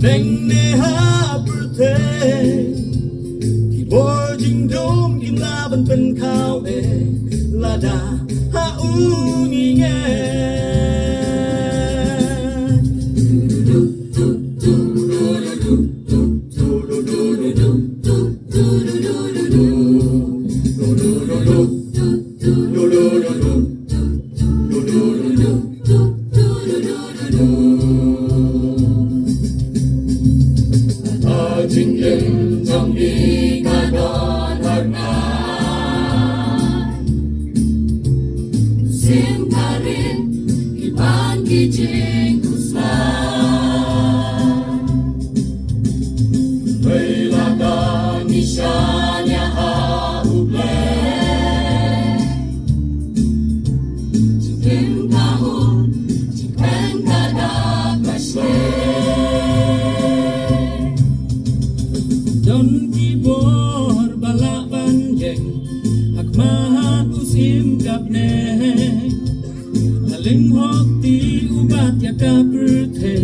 Neng ne ha birthdayที่บอจิงโดมกินลาบันเป็นข้าวเอลาดาฮาอูนี่แง今夜trong đi ca đón hơn Sim karin iban kijing kuslan Bailada nishanya hauble Jikim kahun jiken kadak kashle Don kibor balaban jeng Hakmahan usim kapne Haling hokti ubat ya kaperte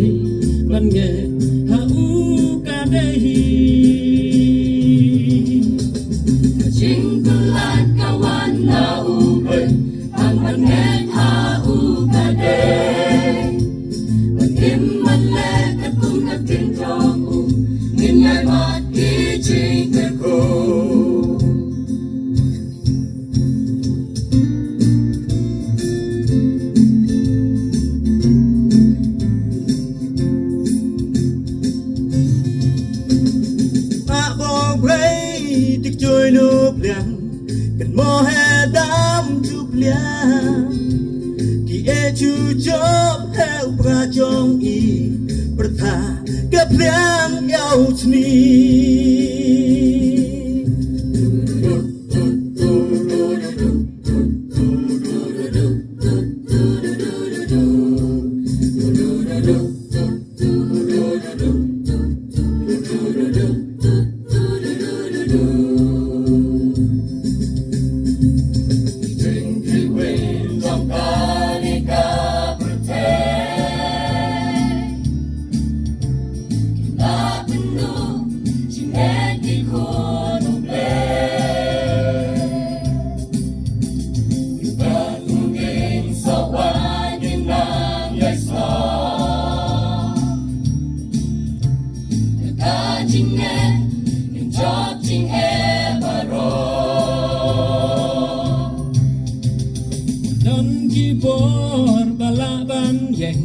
Bange hau kadehi Kajing tulat kawan na ubay Ang bange hau kadehi Magim manlek at kung nagtintong Nganyay mat kijing ko Tik chơi nộp liang cần mò hè đám chụp liang ki e chu chop heo pra chong i pertha kep liang yau chni Don kibor balaban yeng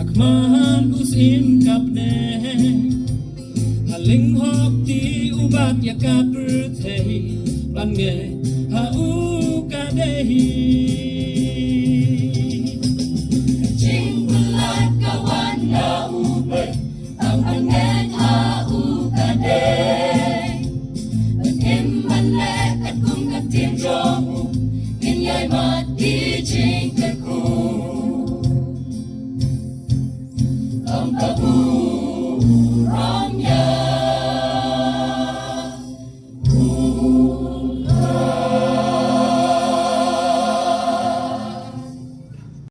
Akmahan usim kapne Haling hokti ubat ya kapurtei Bange hau kadehi Kajing bulat kawan na ubay Ang bange hau kadehi Bagim manlek at kung katim jong Nganyay mat kijing ko Ang kabu